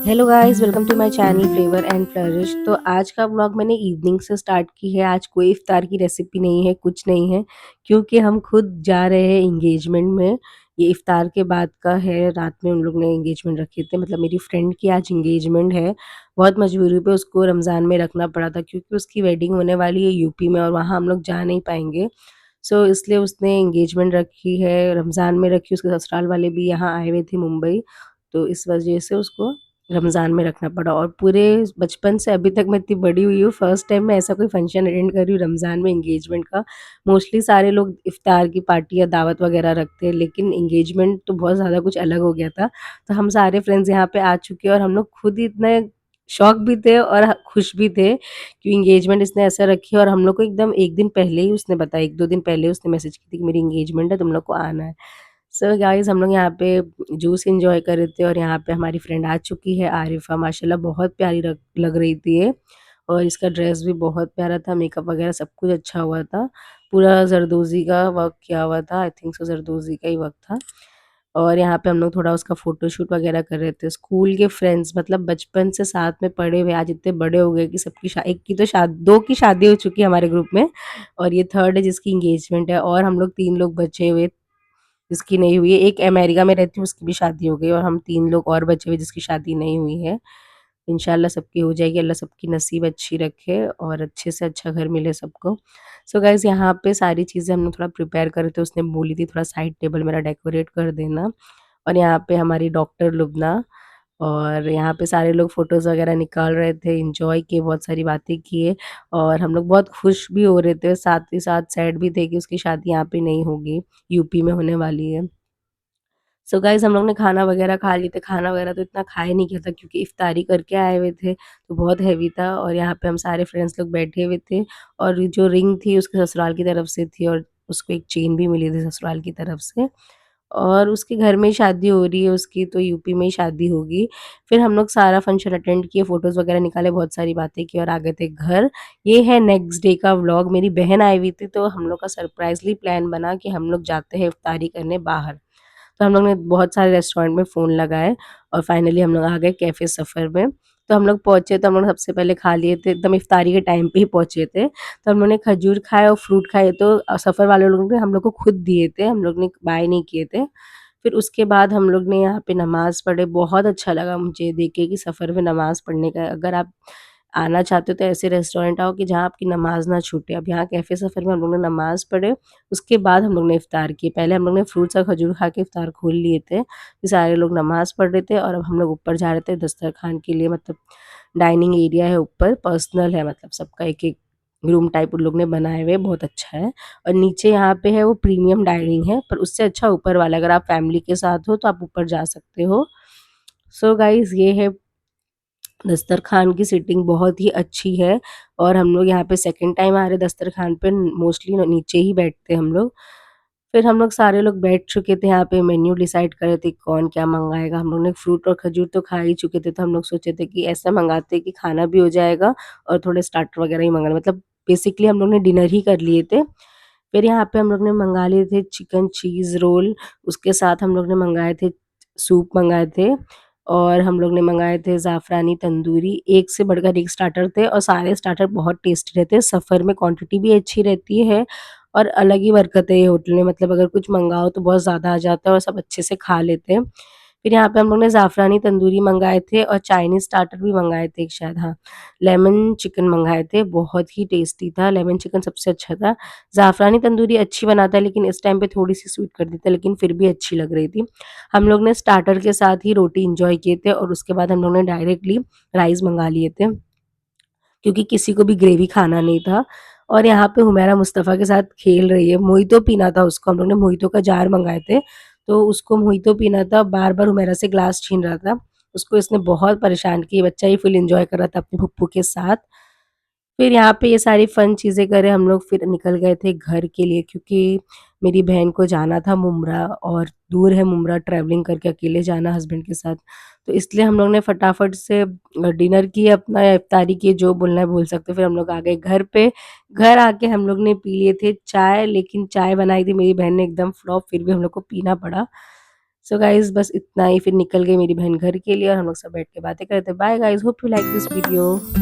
Hello guys, welcome to my channel flavour and flourish. तो आज का व्लॉग मैंने इवनिंग से स्टार्ट की है। आज कोई इफ्तार की रेसिपी नहीं है, कुछ नहीं है, क्योंकि हम खुद जा रहे हैं एंगेजमेंट में। ये इफ्तार के बाद का है। रात में उन लोग ने एंगेजमेंट रखे थे, मतलब मेरी फ्रेंड की आज एंगेजमेंट है। बहुत मजबूरी पे उसको रमज़ान में रखना पड़ा था, क्योंकि उसकी वेडिंग होने वाली है यूपी में और वहाँ हम लोग जा नहीं पाएंगे। सो इसलिए उसने एंगेजमेंट रखी है, रमज़ान में रखी। उसके ससुराल वाले भी यहाँ आए हुए थे मुंबई, तो इस वजह से उसको रमज़ान में रखना पड़ा। और पूरे बचपन से अभी तक मैं इतनी बड़ी हुई हूँ, फर्स्ट टाइम मैं ऐसा कोई फंक्शन अटेंड कर रही हूँ रमज़ान में एंगेजमेंट का। मोस्टली सारे लोग इफ्तार की पार्टी या दावत वगैरह रखते हैं, लेकिन एंगेजमेंट तो बहुत ज़्यादा कुछ अलग हो गया था। तो हम सारे फ्रेंड्स यहाँ पे आ चुके हैं और हम लोग खुद ही इतने शॉक भी थे और खुश भी थे कि एंगेजमेंट इसने ऐसा रखी है। और हम लोग को एकदम 1 दिन पहले ही उसने बताया, 1-2 दिन पहले उसने मैसेज की थी कि मेरी एंगेजमेंट है, तुम लोग को आना है। सो गाइस, हम लोग यहाँ पे जूस एंजॉय कर रहे थे और यहाँ पे हमारी फ्रेंड आ चुकी है आरिफा। माशाल्लाह बहुत प्यारी लग रही थी ये। और इसका ड्रेस भी बहुत प्यारा था, मेकअप वगैरह सब कुछ अच्छा हुआ था। पूरा जरदोजी का वर्क किया हुआ था, आई थिंक सो जरदोजी का ही वर्क था। और यहाँ पे हम लोग थोड़ा उसका फोटोशूट वगैरह कर रहे थे। स्कूल के फ्रेंड्स, मतलब बचपन से साथ में पढ़े हुए, आज इतने बड़े हो गए कि सबकी एक की तो शादी, 2 की शादी हो चुकी है हमारे ग्रुप में, और ये थर्ड है जिसकी एंगेजमेंट है। और हम लोग 3 लोग बचे हुए जिसकी नहीं हुई है। एक अमेरिका में रहती है, उसकी भी शादी हो गई, और हम 3 लोग और बचे हुए जिसकी शादी नहीं हुई है। इंशाल्लाह सबकी हो जाएगी, अल्लाह सबकी नसीब अच्छी रखे और अच्छे से अच्छा घर मिले सबको। सो गाइज़, यहाँ पे सारी चीज़ें हम लोग थोड़ा प्रिपेयर कर रहे थे। उसने बोली थी थोड़ा साइड टेबल मेरा डेकोरेट कर देना। और यहाँ पे हमारी डॉक्टर लुबना, और यहाँ पे सारे लोग फ़ोटोज़ वगैरह निकाल रहे थे, एन्जॉय किए, बहुत सारी बातें किए। और हम लोग बहुत खुश भी हो रहे थे, साथ ही साथ सैड भी थे कि उसकी शादी यहाँ पे नहीं होगी, यूपी में होने वाली है। सो गाइज़, हम लोग ने खाना वगैरह खा लिए थे। खाना वगैरह तो इतना खाया नहीं गया था, क्योंकि इफ्तारी करके आए हुए थे, तो बहुत हेवी था। और यहाँ पे हम सारे फ्रेंड्स लोग बैठे हुए थे, और जो रिंग थी उसके ससुराल की तरफ से थी, और उसको एक चेन भी मिली थी ससुराल की तरफ से। और उसके घर में ही शादी हो रही है उसकी, तो यूपी में ही शादी होगी। फिर हम लोग सारा फंक्शन अटेंड किए, फ़ोटोज़ वगैरह निकाले, बहुत सारी बातें की और आ गए थे घर। ये है नेक्स्ट डे का व्लॉग। मेरी बहन आई हुई थी, तो हम लोग का सरप्राइज़ली प्लान बना कि हम लोग जाते हैं इफ्तारी करने बाहर। तो हम लोग ने बहुत सारे रेस्टोरेंट में फ़ोन लगाए और फाइनली हम लोग आ गए कैफ़े सफ़र में। तो हम लोग पहुँचे, तो हम लोग सबसे पहले खा लिए थे, एकदम इफ्तारी के टाइम पे ही पहुँचे थे। तो हम लोग ने खजूर खाए और फ्रूट खाए, तो सफ़र वाले लोगों ने हम लोग को खुद दिए थे, हम लोग ने बाय नहीं किए थे। फिर उसके बाद हम लोग ने यहाँ पे नमाज़ पढ़े। बहुत अच्छा लगा मुझे देख के कि सफ़र में नमाज़ पढ़ने का, अगर आप आना चाहते हो तो ऐसे रेस्टोरेंट आओ कि जहाँ आपकी नमाज़ ना छूटे। अब यहाँ कैफ़े सफ़र में हम लोग ने नमाज़ पढ़े, उसके बाद हम लोग ने इफ्तार किए। पहले हम लोग ने फ्रूट्स और खजूर खा के इफ्तार खोल लिए थे। फिर सारे लोग नमाज़ पढ़ रहे थे और अब हम लोग ऊपर जा रहे थे दस्तरख़्वान के लिए, मतलब डाइनिंग एरिया है ऊपर, पर्सनल है, मतलब सबका एक-एक रूम टाइप उन लोग ने बनाए हुए हैं, बहुत अच्छा है। और नीचे यहाँ पे है वो प्रीमियम डाइनिंग है, पर उससे अच्छा ऊपर वाला, अगर आप फैमिली के साथ हो तो आप ऊपर जा सकते हो। सो गाइज़, ये है दस्तरख़्वान की सीटिंग बहुत ही अच्छी है। और हम लोग यहाँ पे सेकंड टाइम आ रहे दस्तरख़्वान पे, मोस्टली नीचे ही बैठते हैं हम लोग। फिर हम लोग सारे लोग बैठ चुके थे, यहाँ पे मेन्यू डिसाइड कर रहे थे कौन क्या मँगाएगा। हम लोग ने फ्रूट और खजूर तो खा ही चुके थे, तो हम लोग सोचे थे कि ऐसा मँगाते हैं कि खाना भी हो जाएगा और थोड़े स्टार्टर वगैरह ही मँगाना, मतलब बेसिकली हम लोग ने डिनर ही कर लिए थे। फिर यहाँ पे हम लोग ने मँगा लिए थे चिकन चीज़ रोल, उसके साथ हम लोग ने मँगाए थे सूप मँगाए थे, और हम लोग ने मँगाए थे ज़ाफ़रानी तंदूरी। एक से बढ़कर एक स्टार्टर थे और सारे स्टार्टर बहुत टेस्टी रहते हैं। सफ़र में क्वांटिटी भी अच्छी रहती है और अलग ही बरकत है ये होटल में, मतलब अगर कुछ मँगाओ तो बहुत ज़्यादा आ जाता है और सब अच्छे से खा लेते हैं। फिर यहाँ पे हम लोग ने ज़ाफ़रानी तंदूरी मँगाए थे और चाइनीज़ स्टार्टर भी मँगाए थे एक शायद, हाँ। लेमन चिकन मँगाए थे, बहुत ही टेस्टी था, लेमन चिकन सबसे अच्छा था। ज़ाफ़रानी तंदूरी अच्छी बनाता है, लेकिन इस टाइम पे थोड़ी-सी स्वीट कर देता है, लेकिन फिर भी अच्छी लग रही थी। हम लोग ने स्टार्टर के साथ ही रोटी एन्जॉय किए थे और उसके बाद हम लोग ने डायरेक्टली राइस मँगा लिए थे, क्योंकि किसी को भी ग्रेवी खाना नहीं था। और यहाँ पे हुमैरा मुस्तफ़ा के साथ खेल रही है, मोहितो पीना था उसको, हम लोग ने मोहितो का जार मँगाए थे, तो उसको मोहितो पीना था, बार-बार हुमैरा से ग्लास छीन रहा था। उसको इसने बहुत परेशान किया, बच्चा ही फुल एन्जॉय कर रहा था अपनी फुप्पू के साथ। फिर यहाँ पे ये सारी फ़न चीज़ें करे हम लोग, फिर निकल गए थे घर के लिए, क्योंकि मेरी बहन को जाना था मुम्बरा, और दूर है मुम्बरा, ट्रैवलिंग करके अकेले जाना हस्बैंड के साथ। तो इसलिए हम लोग ने फटाफट से डिनर किया अपना, या इफ्तारी की, जो बोलना है बोल सकते हो। फिर हम लोग आ गए घर पे। घर आके हम लोग ने पी लिए थे चाय, लेकिन चाय बनाई थी मेरी बहन ने एकदम फ्लॉप, फिर भी हम लोग को पीना पड़ा। सो गाइज़ बस इतना ही, फिर निकल गई मेरी बहन घर के लिए और हम लोग सब बैठ के बातें कर रहे थे। Bye guys, hope you like this video.